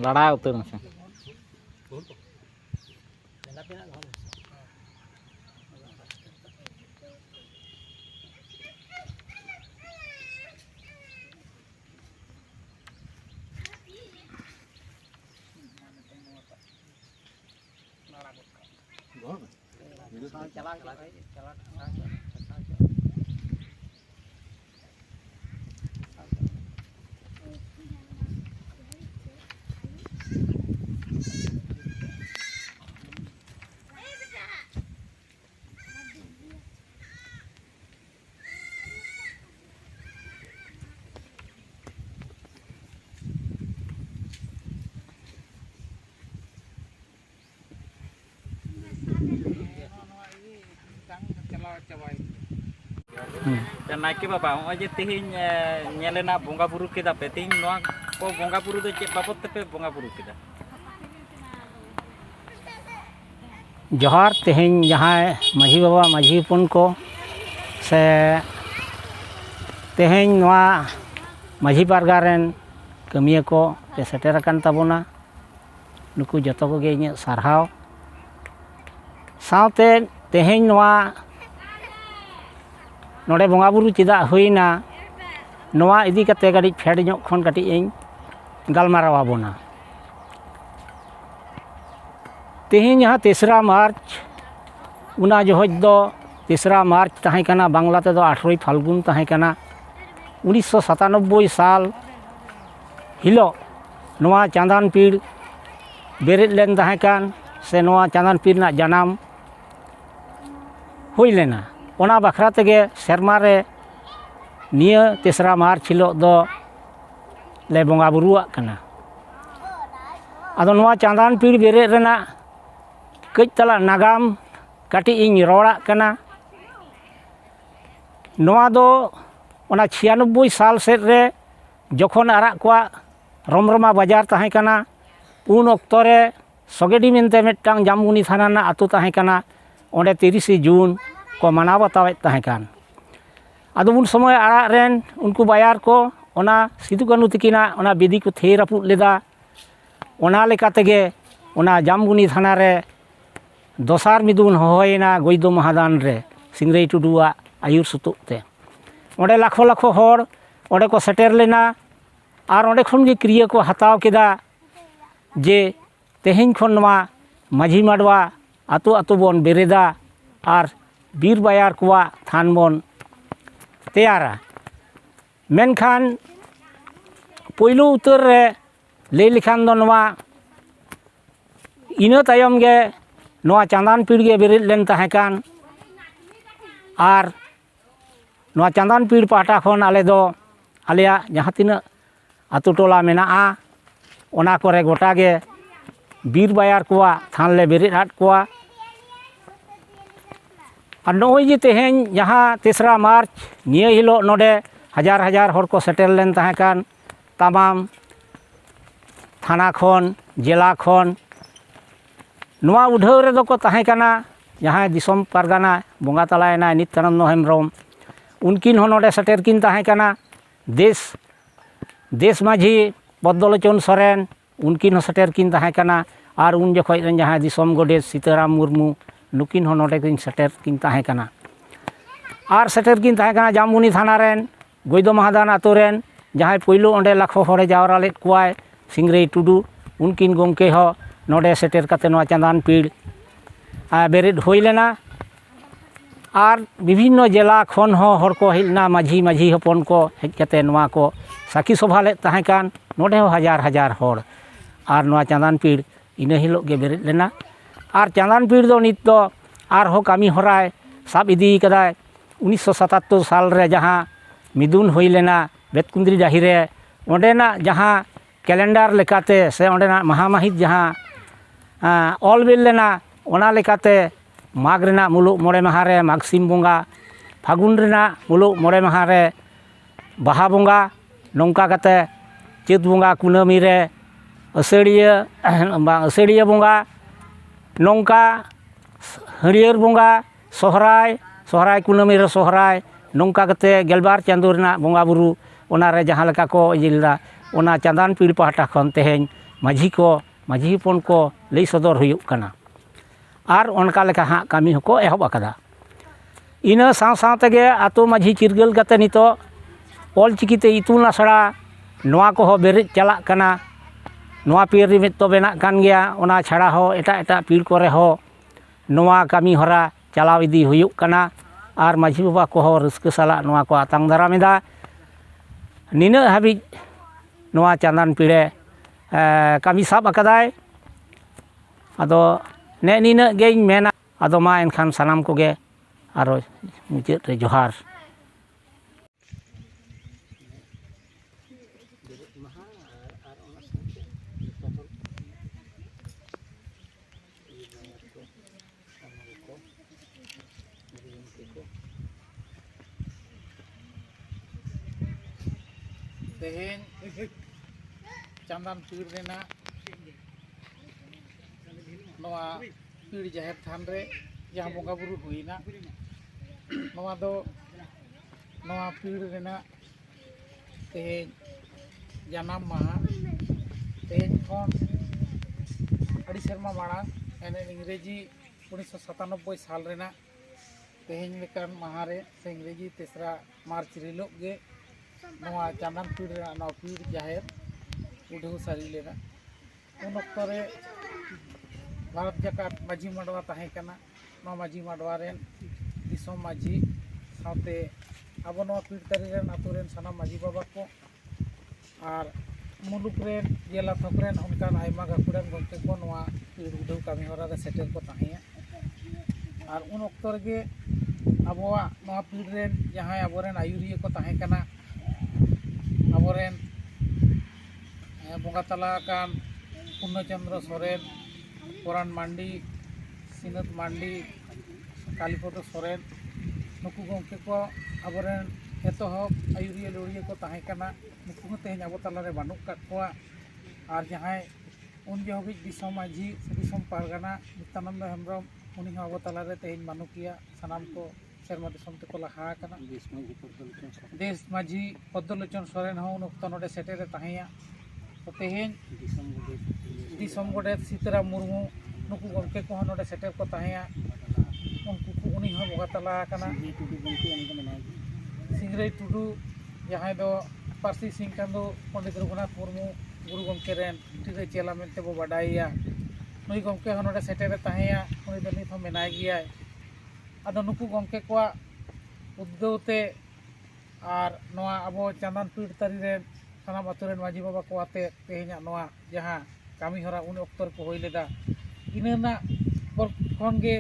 लड़ा उतर मसे नायके बाबा हो जे तिहिन नेलेना बोंगा बुरु केदा पे तिहिन नोआ को बोंगा बुरु दो चे बाबत पे बोंगा बुरु केदा जोहार तिहिन जहाँ माझी बाबा माझी पुन को से तिहिन नोआ माझी पारगारेन कमिया को पे सेटेर अकान ताबोना नुकु जतो को गे इᱧ सारहाव सावते तिहिन नोआ नोडे बोंगा बुरु चेदा हुईना नोआ इदी कते गाड़ी फेड ᱧᱚᱜ खन काटी ᱤᱧ गालमाराव आबोना तेहिं यहाँ 3 मार्च उना जोहज दो 3 मार्च तहां कना बांग्ला ते दो 18 फाल्गुन तहां कना 1997 साल हिलो नोआ चांदान पीड़ बेरेद लेन तहां कान से नोआ चांदान पीड़ ना जनाम हुई लेना ओना बखरा तेगे सेरमा रे निया 3 मार्च हिलो दो ले बोंगा बुरुआ कना आदो नोआ चांदान पीड़ बेरे रेना कई तला नागाम काटी इन रोड़ा कना नोआ दो ओना 96 साल सेट रे जखन आरा कोआ रमरमा बाजार तहां कना उन अक्तो रे सगेडी मेनते मिदटांग जामगुनी थाना ना आतु तहां कना ओंडे 30 जून को मनाव बतावे तहां कान आदो उन समय आरा रेन उनको बाजार को ओना सिदु कानु तकिना ओना बेदी को थे रापुद लेदा ओना लेका तेगे ओना जामगुनी थाना रे दोसार मिदुन होयना गोइदो महादान रे सिंगरेई टुडुआ आयुर सुतुते ओंडे लाखो लाखो होड़ ओंडे को सेटेर लेना और ओंडे खन गे क्रिया को हताव केदा जे तेहें खन नोआ माझी माडवा आतु आतु बोन बेरेदा और बीर बायार कोआ थान बोन तैयारा मेनखान पोइलू उतर रे ले लिखान दो नोआ इना तायम गे नोआ चांदान पीड़ गे बेरेद लेन तहां कान और नोआ चांदान पीड़ पाटा खन आले दो आलेया जहाँ तिना आतु टोला मेनाआ ओना कोरे गोटा गे बीर बायार कोआ थान ले बेरेद हाट कोआ और नोई जे तेहें जहाँ 3 मार्च निया हिलो नोडे हजार हजार हर को सेटेल लेन तहां कान तमाम थाना खन जिला खन नोआ उढ़ाव रे दो को तहां काना जहाँ दिसम पारगाना बोंगा तलायना नित्यानंद हेम्ब्रम उनकिन हो नोडे सेटेर किन तहां काना देश माझी बदलोचन सोरेन उनकिन हो सेटेर किन तहां काना और उन जखोज रेन जहाँ दिसम गोडेत सीताराम मुर्मू नुकिन हो नोडे किन सेटेर किन तहां काना और सेटेर किन तहां काना जामगुनी थाना रेन गोइदो महादान आतो रेन जहाँ पोइलो ओंडे लाखो होड़े जावरा लेद कोआय सिंगरेई टुडू उनकिन गोमके हो नोडे सेटेर काते नोआ चांदान पीड़ बेरेद हुई लेना और विभिन्न जिला खन हो हर को हेजना माझी माझी हपन को हेज काते नोआ को साखी सभा लेद तहां कान नोडे हो हजार हजार होड़ और नोआ चांदान पीड़ इना हिलो गे बेरेद लेना और चांदान पीड़ दो नित दो और हो कामी होराय साब इदी कदाय 1977 साल रे जहाँ मिदुन हुई लेना बेतकुंद्री डाही रे ओंडेना जहाँ कैलेंडर लेकाते से ओंडेना महामाहित जहाँ ऑल बिल लेना ओना लेकाते माघ रेना मुलुग मोड़े माह रे माघ सिम बोंगा फागुन रेना मुलुग मोड़े माह रे ᱵᱟᱦᱟ ᱵᱚᱸगा ᱱᱚᱝᱠᱟ ᱠᱟᱛᱮ ᱪᱟᱹᱛ ᱵᱚᱸगा ᱠᱩᱱᱟᱹᱢᱤ ᱨᱮ ᱟᱹᱥᱟᱹᱲᱤᱭᱟᱹ ᱵᱚᱸगा ᱱᱚᱝᱠᱟ ᱦᱟᱹᱨᱭᱟᱹᱲ ᱵᱚᱸᱜᱟ ᱥᱚᱦᱨᱟᱭ ᱠᱩᱱᱟᱹᱢᱤ ᱨᱮ ᱥᱚᱦᱨᱟᱭ ᱱᱚᱝᱠᱟ ᱠᱟᱛᱮ ᱜᱮᱞᱵᱟᱨ ᱪᱟᱸᱫᱳ ᱨᱮᱱᱟᱜ ᱵᱚᱸᱜᱟ ᱵᱩᱨᱩ ᱚᱱᱟᱨᱮ ᱡᱟᱦᱟᱸ ᱞᱮᱠᱟ ᱠᱚ ᱤᱭᱟᱹ ᱞᱮᱫᱟ ᱚᱱᱟ ᱪᱟᱸᱫᱟᱱ ᱯᱤᱲ ᱯᱟᱦᱴᱟ ᱠᱷᱚᱱ ᱛᱮᱦᱮᱧ ᱢᱟᱹᱡᱷᱤ ᱦᱚᱯᱚᱱ ᱠᱚ ᱞᱟᱹᱭ ᱥᱚᱫᱚᱨ ᱦᱩᱭᱩᱜ ᱠᱟᱱᱟ ᱟᱨ ᱚᱱᱠᱟ ᱞᱮᱠᱟ ᱦᱟᱸᱜ ᱠᱟᱹᱢᱤ ᱦᱚᱸᱠᱚ ᱮᱦᱚᱵ ᱟᱠᱟᱫᱟ᱾ ᱤᱱᱟᱹ ᱥᱟᱶ ᱛᱮᱜᱮ ᱟᱛᱳ ᱢᱟᱹᱡᱷᱤ ᱪᱤᱨᱜᱟᱹᱞ ᱠᱟᱛᱮ ᱱᱤᱛᱚᱜ ᱚᱞᱪᱤᱠᱤᱛᱮ ᱤᱛᱩᱱ ᱟᱥᱲᱟ ᱱᱚᱣᱟ ᱠᱚᱦᱚᱸ ᱵᱮᱨᱮᱫ ᱪᱟᱞᱟᱜ ᱠᱟᱱᱟ᱾ ᱱᱚᱣᱟ ᱯᱤᱲ ᱨᱤᱢᱤᱫ ᱛᱚ ᱵᱮᱱᱟᱜ ᱠᱟᱱ ᱜᱮᱭᱟ, ᱚᱱᱟ ᱪᱷᱟᱲᱟ ᱦᱚᱸ ᱮᱴᱟᱜ ᱯᱤᱲ ᱠᱚᱨᱮ ᱦᱚᱸ ᱱᱚᱣᱟ ᱠᱟᱹᱢᱤ ᱦᱚᱨᱟ ᱪᱟᱞᱟᱣ ᱤᱫᱤ ᱦᱩᱭᱩᱜ ᱠᱟᱱᱟ ᱟᱨ ᱢᱟᱹᱡᱷᱤ ᱵᱟᱵᱟ ᱠᱚᱦᱚᱸ ᱨᱟᱹᱥᱠᱟᱹ ᱥᱟᱞᱟᱜ ᱱᱚᱣᱟ ᱠᱚ ᱟᱛᱟᱝ ᱫᱟᱨᱟᱢ ᱮᱫᱟ᱾ ᱱᱤᱱᱟᱹᱜ ᱦᱟᱹᱵᱤᱡ ᱱᱚᱣᱟ ᱪᱟᱸᱫᱟᱱ ᱯᱤᱲᱮ ᱠᱟᱹᱢᱤ ᱥᱟᱵ ᱟᱠᱟᱫᱟᱭ᱾ ᱟᱫᱚ ᱱᱤᱱᱟᱹᱜ ᱜᱤᱧ ᱢᱮᱱᱟ᱾ ᱟᱫᱚ ᱢᱟ ᱮᱱᱠᱷᱟᱱ ᱥᱟᱱᱟᱢ ᱠᱚᱜᱮ ᱟᱨᱚ ᱢᱩᱪᱟᱹᱫ ᱨᱮ ᱡᱚᱦᱟᱨ᱾ तेहें चांदान पीड़ रेना नवा पीड़ जाहिर थान रे जहाँ बोंगा बुरु हुईना नवा दो नवा पीड़ रेना तेहें जनाम महा तेहें खन अड़ी शर्मा माड़ा एने इंग्रेजी 1997 साल रेना तेहें लेकान महा रे से इंग्रेजी 3 मार्च रिलोग गे नवा चांदान पीड़ रेना नवा पीड़ जाहिर उड़हू सारी लेना उन अक्तो रे भारत जाकात माझी माडवा ताहे कना नवा माझी माडवा रेन दिसोम माझी साथे अब नवा पीड़ तारी रेन आतु रेन साना माझी बाबा को और मुलुक रेन जेला थक रेन उनकान आयमा गाकुड़न गंके को नवा पीड़ उड़हू कामी होरा रे सेटेल को ताहे और उन अक्तो रे अबवा नवा पीड़ रेन जहां अबोरेन आयुरिया को ताहे कना अबोरेन बोंगा तला कान पूर्णचंद्र सोरेन पुरान मांडी सिनत मांडी कालीपद सोरेन नुकु गंके को अबोरेन एतहब आयुरिया लड़िया को ताहे कना नुकु तेहें अब तलारे बानुक काट कोआ और जहां उन जो हबी दिसोम माझी दिसोम पारगाना नित्यानंद हेम्ब्रम उनी अब तलारे तेहें बानुकिया सानाम को सेरमा दिसोम ते को लहा कना देश माझी पद्मलोचन सोरेन हो उन अक्तो नोडे सेटेरे ताहेया तो तेहें दिसोम गोडेत सीताराम मुर्मू नुकु गंके को नोडे सेटेर को ताहेया उनको को उनी हो बोगा तला कना सिंगरई टुडू जहां दो पारसी सिंह कांदो पंडित रघुनाथ मुर्मू गुरु गंके रेन टिरे चेला मेनते बो बाडाइया नुई गंके हो नोडे सेटेरे ताहेया उनी दो नित हो मेनाय गिया आदो नुकु गंके को उद्गवते और नवा अबो चांदान पीड़ तारी रेन सानाम आतु रेन माझी बाबा को आते तेहें नवा जहां कामी हरा उन अक्तर को होई लेदा इना खन गे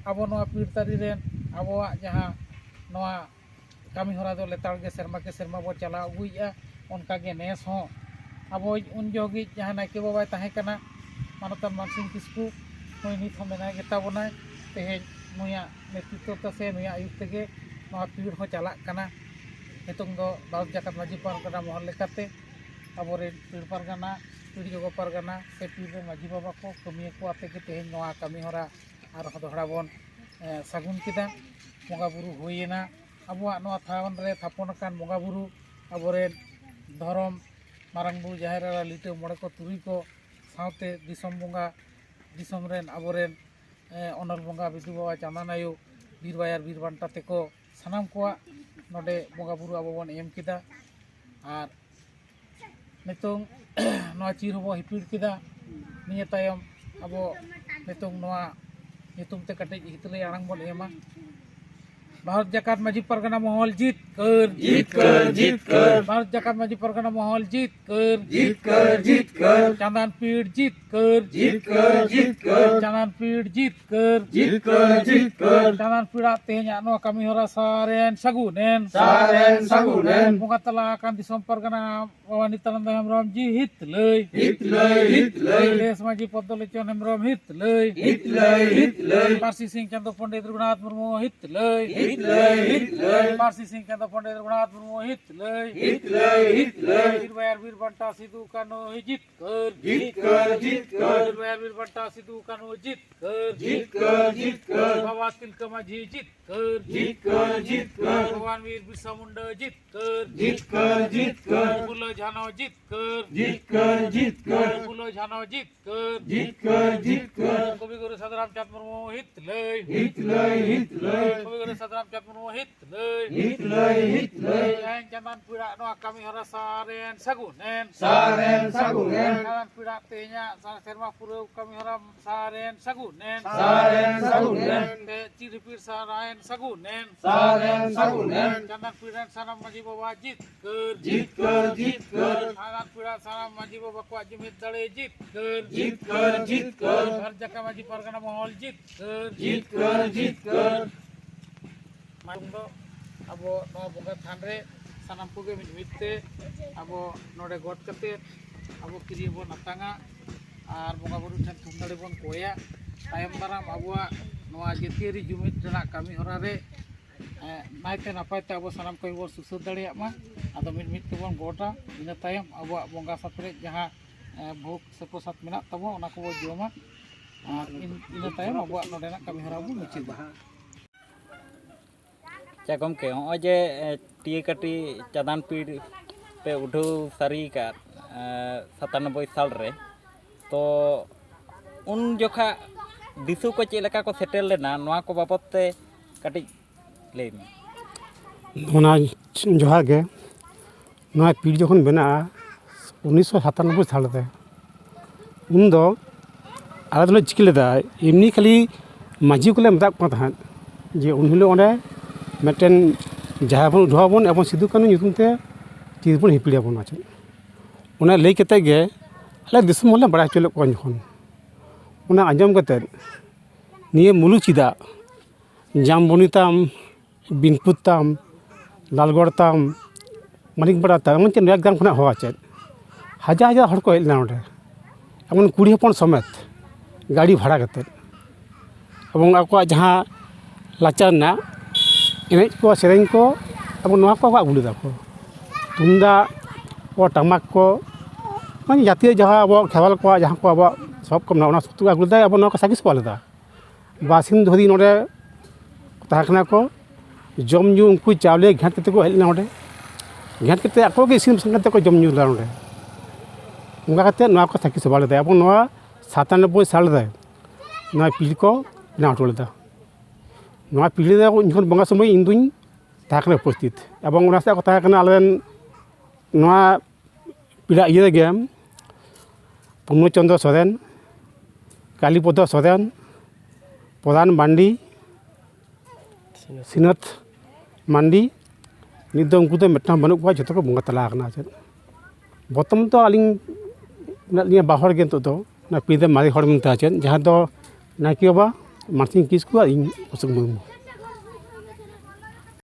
अब नवा पीड़ तारी रेन अबवा जहां नवा कामी हरा दो लेताड़ गे सेरमा के सेरमा बो चला अगुइया उनका गे नेस हो अब उन जोगी जहां नायके बाबा ताहे कना मानतान मानसिंह किस्कू नुई नित हो मेनाय गेता बनाय तेहें नुया नेतृत्व से नुया आयुक्त तेगे नवा पीड़ हो चला कना नितों दो भारत जाकात माझी पारगाना महल लेकाते अबोरे पीड़ पारगाना पीड़ जोगो पारगाना से पीड़ माझी बाबा को कमिया को आते के तेहें नवा कामी हरा और दोहरा बन सागुन किदा बोंगा बुरु होइना अबवा नवा थावन रे थापन कान बोंगा बुरु अबोरे धर्म मारांग बुरु जाहेर रा लिटे मोड़े को तुरी को सावते दिसोम बोंगा दिसोम रेन अबोरेन अनल बोंगा बिदु बाबा चांदान आयु बीर बायार बीर बांटा तेको सानाम को नोडे बोंगा बुरु अब बन एम किदा और नितों नवा चिर हो हिपिड़ किदा निया तायम अब नितों नवा नितुम ते कटे हितले आड़ांग बन एमा भारत जाकात माझी परगना महल जीत कर भारत जाकात माझी परगना महल जीत कर चांदान पीड़ जीत कर चांदान पीड़ जीत कर चांदान पीड़ा तेहें नवा कामी होरा सारेन सगुनेन बोंगा तला कान दिसोम परगना बाबा नित्यानंद हेम्ब्रम जी हित लय देश माझी पद्मलोचन हेम्ब्रम हित लय पारसी सिंह चंदो पंडित रघुनाथ मुर्मू हित लय पारसी सिंह केंद्र पंडित रघुनाथ मुर्मू हित लय वीर बयार वीर बंटा सिद्धू कान्हू जीत कर वीर बयार वीर बंटा सिद्धू कान्हू जीत कर बाबा तिलका माझी जीत कर भगवान वीर बिरसा मुंडा जीत कर फुलो झानो जीत कर फुलो झानो जीत कर कवि गुरु सदराम चंद मुर्मू हित लय कवि गुरु सदराम चंद मुर्मू हित लय yang jangan pira no kami hara saren sagunen jangan pira tehnya serma pura kami hara saren sagunen te ciripir saren sagunen jangan pira sana maji bawa jit ker jangan pira sana maji bawa kuat jimit dale jit ker harjaka maji pargana mohol jit ker Mangdo abo no bonga thanre sanam puge mitte abo node god kate abo kiri bon natanga ar bonga buru than thumdale bon koya tayam daram abua noa jetiari jumit rena kami horare naite napai te abo sanam koi bor susur dareya ma ado mit bon gota ina tayam abo bonga satre jaha bhok seposat menak tabo ona ko bo joma ar ina tayam abo node na kami hora bu muchida ᱪᱮ ᱜᱚᱢᱠᱮ ᱦᱚᱸᱜᱼᱚᱭ ᱡᱮ ᱴᱤᱭᱟᱹ ᱠᱟᱹᱴᱤ ᱪᱟᱸᱫᱟᱱ ᱯᱤᱲ ᱯᱮ ᱩᱰᱷᱟᱹᱣ ᱥᱟᱹᱨᱤ ᱟᱠᱟᱫ 97 ᱥᱟᱞ ᱨᱮ ᱛᱚ ᱩᱱ ᱡᱚᱠᱷᱟ ᱫᱤᱥᱩ ᱠᱚ ᱪᱮᱫ ᱞᱮᱠᱟ ᱠᱚ ᱥᱮᱴᱮᱨ ᱞᱮᱱᱟ ᱱᱚᱣᱟ ᱠᱚ ᱵᱟᱵᱚᱫ ᱛᱮ ᱠᱟᱹᱴᱤᱡ ᱞᱟᱹᱭ ᱢᱮ ᱚᱱᱟ ᱡᱚᱦᱟᱨ ᱜᱮ ᱱᱚᱣᱟ ᱯᱤᱲ ᱡᱚᱠᱷᱚᱱ ᱵᱮᱱᱟᱜᱼᱟ 1997 ᱥᱟᱞ ᱨᱮ ᱩᱱ ᱫᱚ ᱟᱞᱮ ᱫᱚᱞᱮ ᱪᱤᱠᱟᱹ ᱞᱮᱫᱟ ᱮᱢᱱᱤ ᱠᱷᱟᱹᱞᱤ ᱢᱟᱹᱡᱷᱤ ᱠᱚᱞᱮ ᱢᱮᱛᱟᱜ ᱠᱚ ᱛᱟᱦᱮᱸᱫ ᱡᱮ ᱩᱱ ᱦᱤᱞᱳᱜ ᱚᱸᱰᱮ ᱢᱤᱫᱴᱮᱱ ᱡᱟᱦᱟᱸ ᱵᱚᱱ ᱩᱰᱷᱟᱹᱣᱟᱵᱚᱱ ᱮᱵᱚᱝ ᱥᱤᱫᱩ ᱠᱟᱹᱱᱦᱩ ᱧᱩᱛᱩᱢ ᱛᱮ ᱛᱤᱥ ᱵᱚᱱ ᱦᱤᱯᱤᱲᱟᱵᱚᱱ ᱪᱮᱫ ᱚᱱᱟ ᱞᱟᱹᱭ ᱠᱟᱛᱮᱫ ᱜᱮ ᱟᱞᱮ ᱫᱤᱥᱚᱢ ᱦᱚᱲᱞᱮ ᱵᱟᱲᱟᱭ ᱦᱚᱪᱚ ᱞᱮᱫ ᱠᱚᱣᱟ ᱡᱚᱠᱷᱚᱱ ᱚᱱᱟ ᱟᱸᱡᱚᱢ ᱠᱟᱛᱮᱫ ᱱᱤᱭᱟᱹ ᱢᱩᱞᱩᱜ ᱪᱮᱫᱟᱜ ᱡᱟᱢᱵᱚᱱᱤ ᱛᱟᱢ ᱵᱤᱱᱯᱩᱨ ᱛᱟᱢ ᱞᱟᱞᱜᱚᱲ ᱛᱟᱢ ᱢᱟᱱᱤᱠᱯᱟᱲᱟ ᱛᱟᱢ ᱮᱢᱚᱱ ᱪᱮᱫ ᱱᱚᱭᱟ ᱜᱨᱟᱢ ᱠᱷᱚᱱᱟᱜ ᱦᱚᱸ ᱪᱮᱫ ᱦᱟᱡᱟᱨ ᱦᱚᱲ ᱠᱚ ᱦᱮᱡ ᱞᱮᱱᱟ ᱚᱸᱰᱮ ᱮᱢᱚᱱ ᱠᱩᱲᱤ ᱦᱚᱯᱚᱱ ᱥᱚᱢᱮᱛ ᱜᱟᱹᱰᱤ ᱵᱷᱟᱲᱟ ᱠᱟᱛᱮᱫ ᱮᱵᱚᱝ ᱟᱠᱚᱣᱟᱜ ᱡᱟᱦᱟᱸ ᱞᱟᱪᱟᱨ ᱨᱮᱱᱟᱜ एनेज को सेरेंग को अब नवा को आगू लेदा को तुमदाग को टमाक को माने जातीय जहाँ अब खेवाल को जहाँ को अब सब को ना सब आगू लेदा अब नवा को सागिस को लेदा बासिन धरी नोडे ताकना को जम न्यू उनको चावले घाट कते को हेलना नोडे घाट कते आको के सिम संगते को जम न्यू ला नोडे उनका कते नवा को सागिस को लेदा अब नवा 97 साल रे नवा पीढ़ी को ना उठलेदा नवा पीढ़ी रे जखन बंगा समय इन दुई ताकना उपस्थित एवं उना से को ताकना आलेन नवा पीढ़ा इये गे पूर्णचंद्र सोरेन कालीपद सोरेन प्रधान मांडी सिनथ मांडी निद उनको तो मिट्टा बनू को जो को बंगा तला करना चेद बतम तो आलिंग निया बाहर गे तो ना पीढ़ी मारी हड़ मिनता चेद जहां तो नाकी बाबा मार्सिंग किस को इन उसक मुर्मू